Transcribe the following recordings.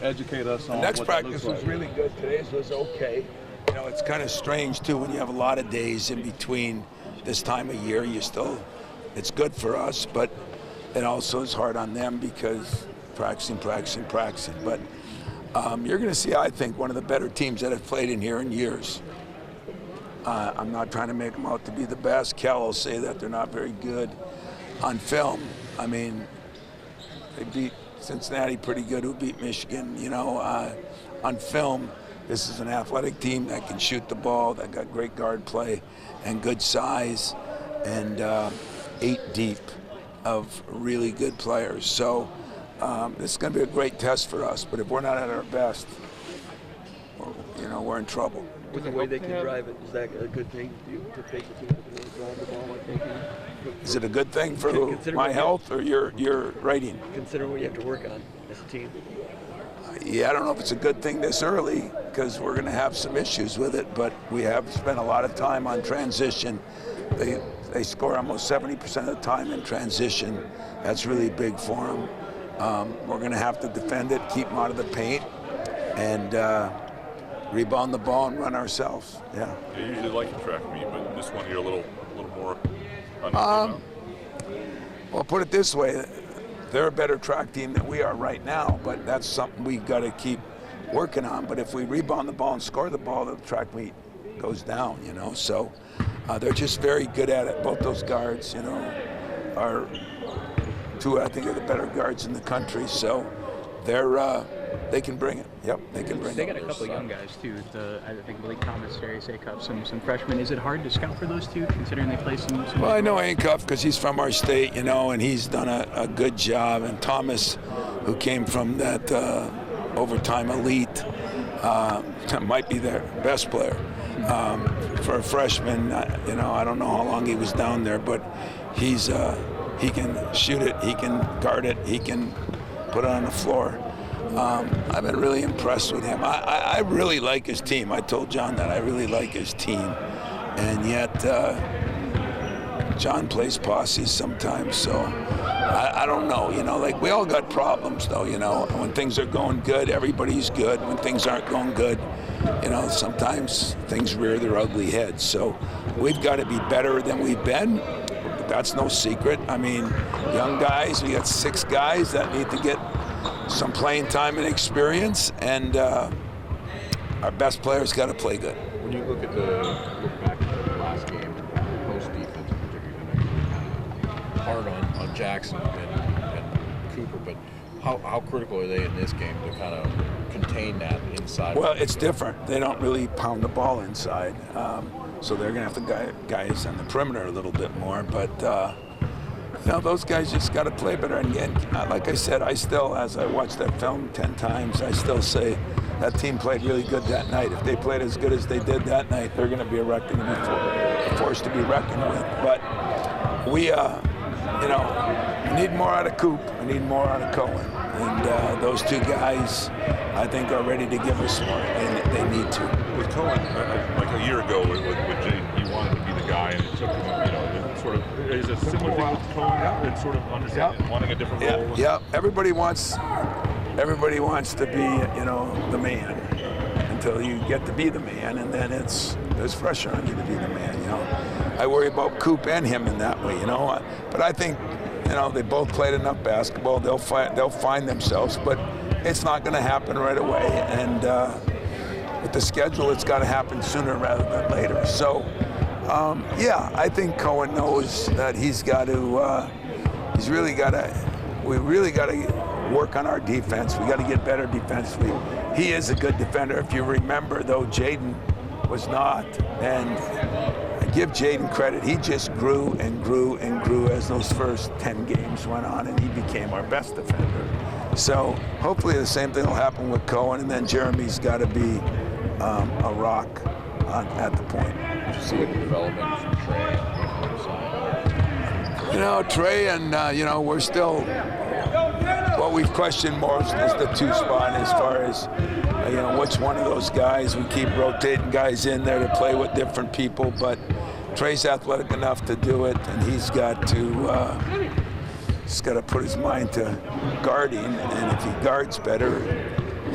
educate us on Next what practice that looks was like. really good. Today's was okay. You know, it's kind of strange too when you have a lot of days in between this time of year. It's good for us, but it also is hard on them because practicing. But you're going to see, I think, one of the better teams that have played in here in years. I'm not trying to make them out to be the best. Cal will say that they're not very good on film. I mean, they beat Cincinnati pretty good, who beat Michigan. You know, on film, this is an athletic team that can shoot the ball, that got great guard play and good size, and 8 deep of really good players. So this is going to be a great test for us. But if we're not at our best, we're in trouble. With the way they can drive it, is that a good thing to take the team to drive the ball like they can? Is it a good thing for my health or your rating? Consider what you have to work on as a team. Yeah, I don't know if it's a good thing this early because we're going to have some issues with it, but we have spent a lot of time on transition. They score almost 70% of the time in transition. That's really big for them. We're going to have to defend it, keep them out of the paint, and rebound the ball and run ourselves. Yeah. You usually like the track meet, but this one you're a little more. Well, put it this way. They're a better track team than we are right now, but that's something we've got to keep working on. But if we rebound the ball and score the ball, the track meet goes down, So they're just very good at it. Both those guards, are two, I think, are the better guards in the country. So they can bring it. Yep, they can bring it. They got a couple of young guys, too. I think Blake Thomas, Darius Acuff, some freshmen. Is it hard to scout for those two, considering they play some Well, I know Acuff because he's from our state, and he's done a good job. And Thomas, who came from that overtime elite, might be their best player. For a freshman, I don't know how long he was down there, but he can shoot it, he can guard it, he can put it on the floor. I've been really impressed with him. I really like his team. I told John that I really like his team. And yet, John plays posse sometimes, so I don't know. We all got problems, though, When things are going good, everybody's good. When things aren't going good, sometimes things rear their ugly heads. So we've got to be better than we've been. That's no secret. I mean, young guys, we got 6 guys that need to get some playing time and experience, and our best players got to play good. When you look back at the last game, post defense in particular, hard on Jackson and Cooper, but how critical are they in this game to kind of contain that inside? Well, it's different. They don't really pound the ball inside, so they're going to have to guys on the perimeter a little bit more, but those guys just got to play better. And like I said, I still, as I watched that film 10 times, I still say that team played really good that night. If they played as good as they did that night, they're going to be a force to be reckoned with. But we need more out of Coop. We need more out of Cohen. And those 2 guys, I think, are ready to give us more. They need to. With Cohen, like a year ago with Jaden, you wanted to be the guy, and it took him, sort of, is it a similar thing with Cohen? It's sort of understanding, wanting a different role? Yeah, everybody wants to be, the man until you get to be the man, and then there's pressure on you to be the man, I worry about Coop and him in that way, But I think, they both played enough basketball. They'll find themselves, but it's not going to happen right away. And with the schedule, it's got to happen sooner rather than later. So, I think Cohen knows that we really got to work on our defense. We got to get better defensively. He is a good defender. If you remember, though, Jaden was not. And I give Jaden credit. He just grew and grew and grew as those first 10 games went on, and he became our best defender. So hopefully the same thing will happen with Cohen, and then Jeremy's got to be a rock at the point. Did you see the development from Trey on the side? Trey and, we're still, what we've questioned most is the 2 spot as far as, which one of those guys. We keep rotating guys in there to play with different people, but Trey's athletic enough to do it, and he's got to put his mind to guarding, and if he guards better,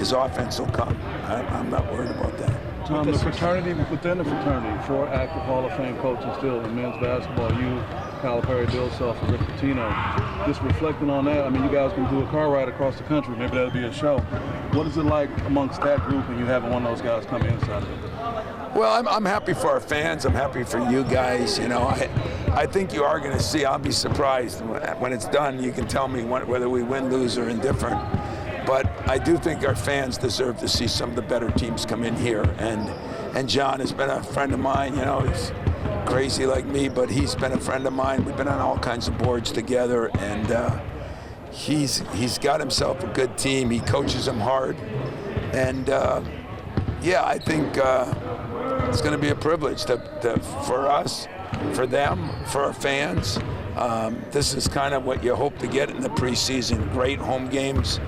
his offense will come. I'm not worried about that. The fraternity within the fraternity, 4 active Hall of Fame coaches still in men's basketball. You, Calipari, Bill Self, and Rick Pitino. Just reflecting on that, I mean, you guys can do a car ride across the country. Maybe that'll be a show. What is it like amongst that group when you having one of those guys come inside of it? Well, I'm happy for our fans. I'm happy for you guys. You know, I think you are going to see. I'll be surprised when it's done. You can tell me whether we win, lose, or indifferent. But I do think our fans deserve to see some of the better teams come in here. And John has been a friend of mine. You know, he's crazy like me, but he's been a friend of mine. We've been on all kinds of boards together, and he's got himself a good team. He coaches them hard, and yeah, I think it's going to be a privilege for us, for them, for our fans. This is kind of what you hope to get in the preseason. Great home games.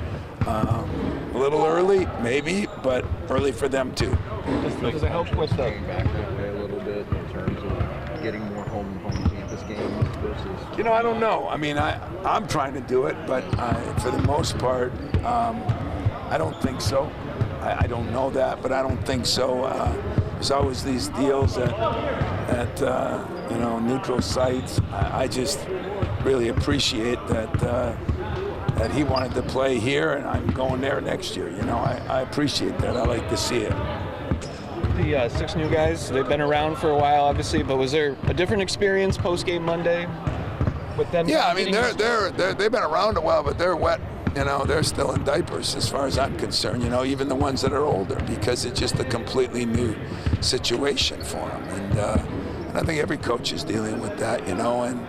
A little early, maybe, but early for them too. Does it help with getting back that way a little bit in terms of getting more home campus games versus? You know, I don't know. I mean, I'm trying to do it, but for the most part, I don't think so. I don't know that, but I don't think so. There's always these deals at you know, neutral sites. I just really appreciate that he wanted to play here, and I'm going there next year. You know, I appreciate that. I like to see it. The 6 new guys, they've been around for a while, obviously, but was there a different experience post-game Monday with them? Yeah, I mean, they've been around a while, but they're wet. You know, they're still in diapers as far as I'm concerned, you know, even the ones that are older, because it's just a completely new situation for them. And I think every coach is dealing with that, you know, and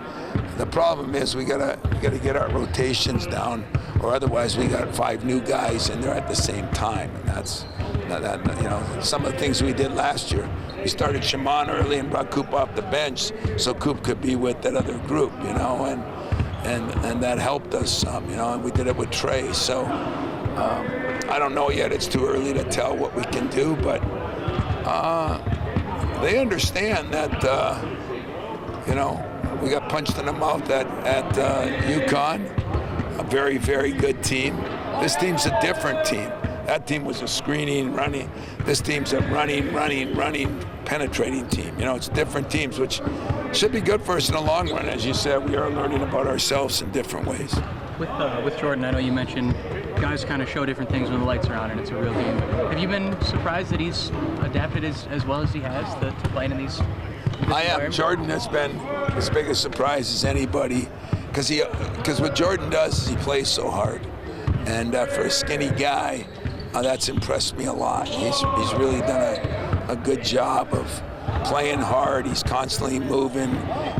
the problem is we gotta get our rotations down, or otherwise we got 5 new guys and they're at the same time, and that's you know, some of the things we did last year. We started Shaman early and brought Coop off the bench so Coop could be with that other group, you know, and that helped us some, you know, and we did it with Trey. So I don't know yet. It's too early to tell what we can do, but they understand that, you know, we got punched in the mouth at UConn, a very, very good team. This team's a different team. That team was a screening, running. This team's a running, penetrating team. You know, it's different teams, which should be good for us in the long run. As you said, we are learning about ourselves in different ways. With Jordan, I know you mentioned guys kind of show different things when the lights are on and it's a real game. Have you been surprised that he's adapted as well as he has to playing in these? I am. Jordan has been as big a surprise as anybody, because what Jordan does is he plays so hard, and for a skinny guy, that's impressed me a lot. He's really done a good job of playing hard. He's constantly moving.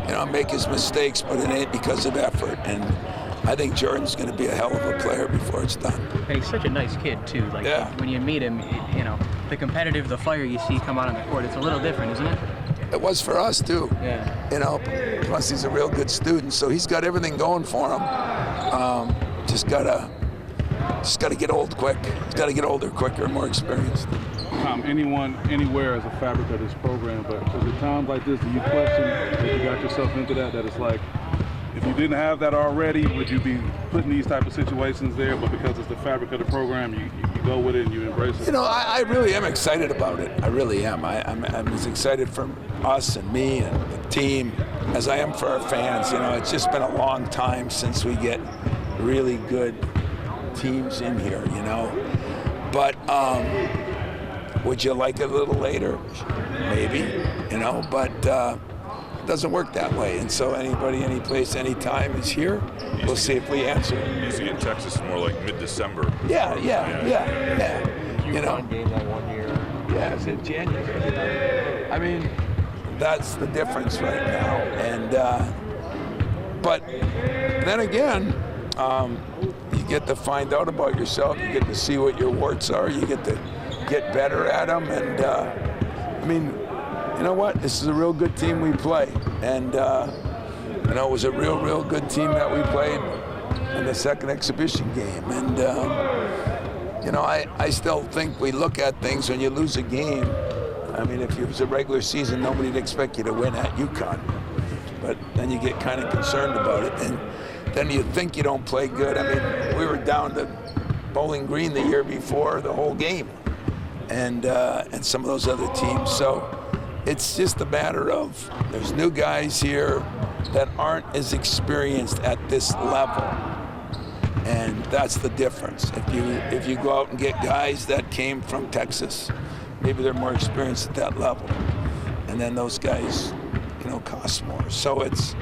You know, make his mistakes, but it ain't because of effort. And I think Jordan's going to be a hell of a player before it's done. And he's such a nice kid too. Like, yeah. When you meet him, you know, the fire you see come out on the court, it's a little different, isn't it? It was for us too. Yeah. You know, plus he's a real good student, so he's got everything going for him. Just gotta get old quick. He's got to get older quicker, more experienced. Anyone, anywhere is a fabric of this program, but is it times like this that you question that you got yourself into that it's like, if you didn't have that already, would you be putting these type of situations there? But because it's the fabric of the program, you go with it and you embrace it. You know, I really am excited about it. I really am. I'm as excited for us and me and the team as I am for our fans. You know, it's just been a long time since we get really good teams in here, you know. But would you like it a little later? Maybe, you know, but it doesn't work that way. And so anybody, any place, anytime is here. We'll see if we answer. Usually in Texas, more like mid-December. Yeah. You know, game that one year. yeah, it's in January. I mean, that's the difference right now. And but then again, you get to find out about yourself. You get to see what your warts are. You get to get better at them. And I mean, you know what? This is a real good team we play. And you know, it was a real good team that we played in the second exhibition game. And you know, I still think we look at things when you lose a game. I mean, if it was a regular season, nobody'd expect you to win at UConn. But then you get kind of concerned about it. And then you think you don't play good. I mean, we were down to Bowling Green the year before the whole game, and some of those other teams. So it's just a matter of there's new guys here that aren't as experienced at this level, and that's the difference. If you go out and get guys that came from Texas, maybe they're more experienced at that level, and then those guys, cost more. So it's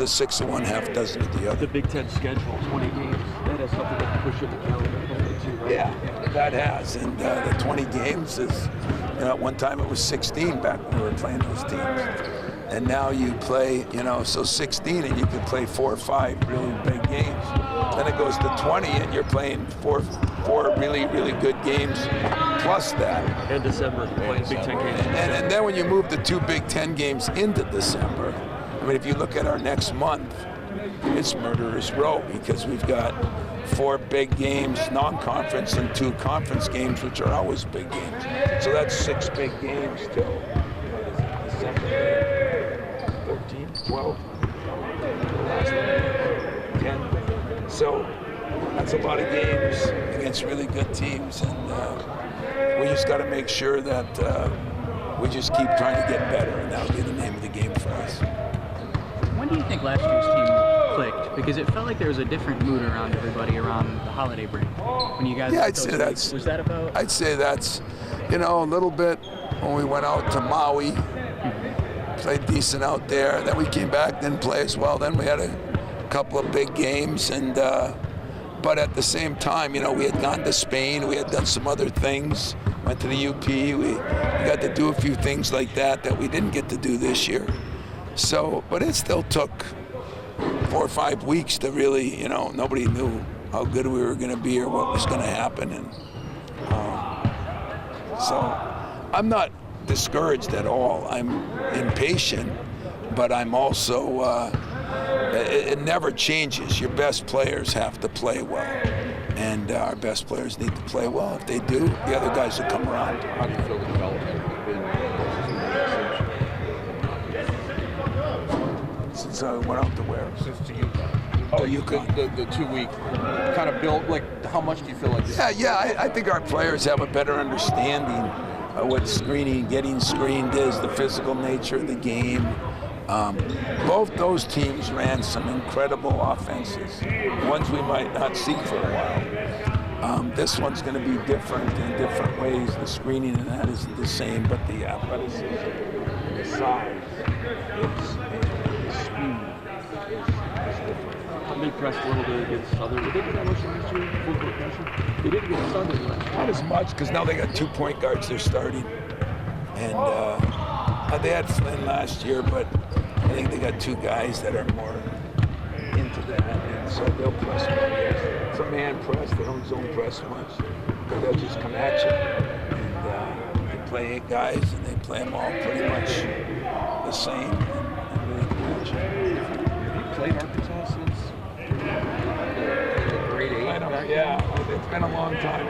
a 6 of one, half dozen of the other. The Big Ten schedule, 20 games, that has something to push in the calendar too, right? Yeah, that has, and the 20 games is, at one time it was 16 back when we were playing those teams. And now you play, so 16, and you can play 4 or 5 really big games. Then it goes to 20, and you're playing four really, really good games plus that. And December, playing Big Ten games. And then when you move the 2 Big Ten games into December, I mean, if you look at our next month, it's murderer's row because we've got 4 big games, non-conference, and 2 conference games, which are always big games. So that's 6 big games till December 13, 12, 10. So that's a lot of games against really good teams, and we just got to make sure that we just keep trying to get better, and that'll be the name of the game for us. When do you think last year's team clicked? Because it felt like there was a different mood around everybody around the holiday break. When you guys, yeah, I'd say that's. Was that about? I'd say that's, a little bit when we went out to Maui, played decent out there. Then we came back, didn't play as well. Then we had a couple of big games, and but at the same time, we had gone to Spain, we had done some other things, went to the UP, we got to do a few things like that we didn't get to do this year. So, but it still took 4 or 5 weeks to really, nobody knew how good we were going to be or what was going to happen. And so I'm not discouraged at all. I'm impatient, but I'm also, it never changes. Your best players have to play well. And our best players need to play well. If they do, the other guys will come around. How do you feel the development has been? Since I went out to where? Since to UConn. Oh, UConn. The 2 week kind of built, how much do you feel like this? Yeah, I think our players have a better understanding of what screening, getting screened is, the physical nature of the game. Both those teams ran some incredible offenses, ones we might not see for a while. This one's going to be different in different ways. The screening and that isn't the same, but the athleticism, and the size, the speed is different. I'm impressed a little bit against Southern. Did they get that much last year? Full court pressure? They didn't get Southern last year. Not as much, because now they got 2 point guards they're starting. And they had Flynn last year, but I think they got 2 guys that are more into that, and so they'll press more. It's a man press, they don't zone press much, but they'll just come at you. And they play 8 guys, and they play them all pretty much the same, and really come at you. Have you played Arkansas since the grade 8? It's been a long time.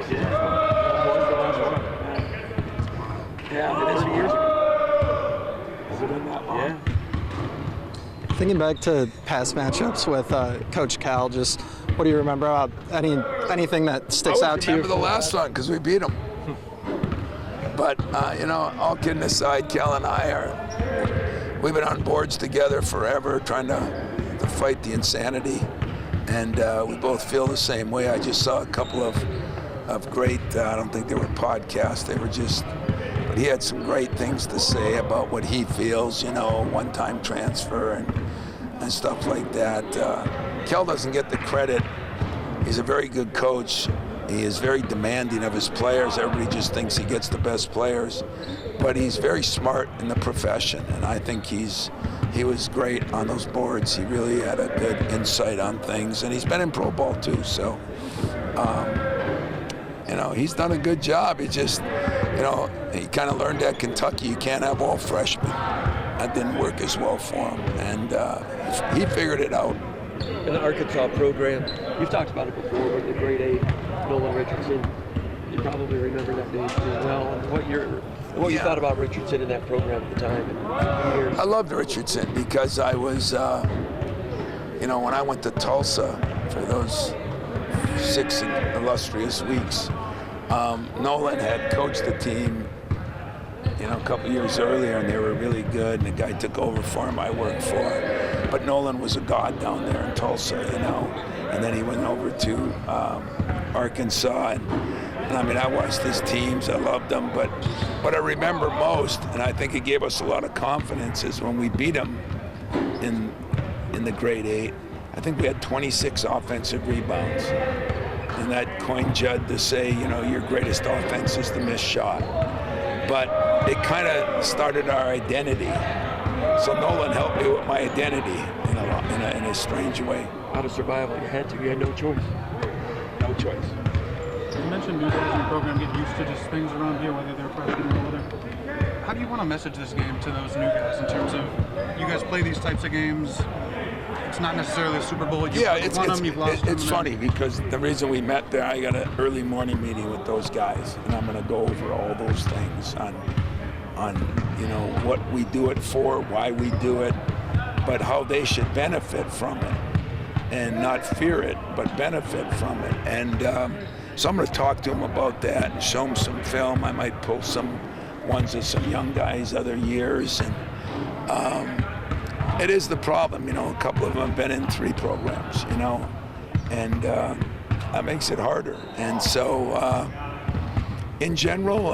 Yeah, It is years ago. Has it been that long? Yeah. Thinking back to past matchups with Coach Cal, just what do you remember about anything that sticks out to you? I remember the last one because we beat them. But all kidding aside, Cal and I we've been on boards together forever, trying to fight the insanity, and we both feel the same way. I just saw a couple of great. I don't think they were podcasts. They were just. But he had some great things to say about what he feels, one-time transfer and stuff like that. Kel doesn't get the credit. He's a very good coach. He is very demanding of his players. Everybody just thinks he gets the best players. But he's very smart in the profession, and I think he was great on those boards. He really had a good insight on things, and he's been in pro ball too, so he's done a good job. He just, he kind of learned at Kentucky you can't have all freshmen. That didn't work as well for him, and he figured it out. In the Arkansas program, you've talked about it before, but the grade 8, Nolan Richardson, you probably remember that name too well. And what you thought about Richardson in that program at the time? I loved Richardson because I was, when I went to Tulsa for those 6 illustrious weeks. Nolan had coached the team, a couple years earlier, and they were really good, and the guy took over for him I worked for. But Nolan was a god down there in Tulsa, and then he went over to Arkansas, and I mean, I watched his teams, I loved them, but what I remember most, and I think it gave us a lot of confidence, is when we beat them in the grade 8, I think we had 26 offensive rebounds. And that coined Judd to say, your greatest offense is the missed shot. But it kind of started our identity. So Nolan helped me with my identity in a strange way. Out of survival, you had no choice. No choice. You mentioned new guys in the program get used to just things around here, whether they're freshmen or older. How do you want to message this game to those new guys in terms of you guys play these types of games? It's not necessarily a Super Bowl. You've won them, you've lost them. It's funny because the reason we met there, I got an early morning meeting with those guys, and I'm going to go over all those things on what we do it for, why we do it, but how they should benefit from it, and not fear it, but benefit from it. And so I'm going to talk to them about that and show them some film. I might pull some ones of some young guys other years, and it is the problem, a couple of them have been in 3 programs, and that makes it harder. And so, in general,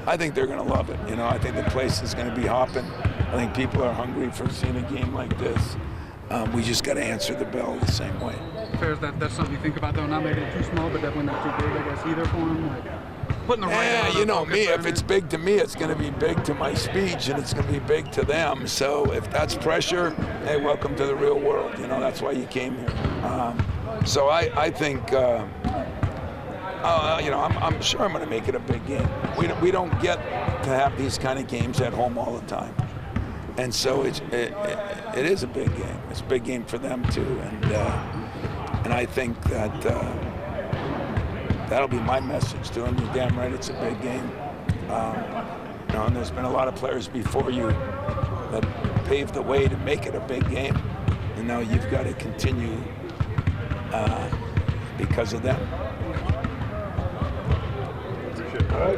I think they're going to love it. I think the place is going to be hopping. I think people are hungry for seeing a game like this. We just got to answer the bell the same way. Fair is that's something you think about, though, not making it too small, but definitely not too big, I guess, either for them. Putting the right you know me, if it's big to me, it's going to be big to my speech, and it's going to be big to them. So if that's pressure, hey, welcome to the real world. That's why you came here. So I think, I'm sure I'm going to make it a big game. We don't get to have these kind of games at home all the time. And so it is a big game. It's a big game for them, too. And I think that that'll be my message to them. You're damn right, it's a big game. And there's been a lot of players before you that paved the way to make it a big game. And now you've got to continue because of them.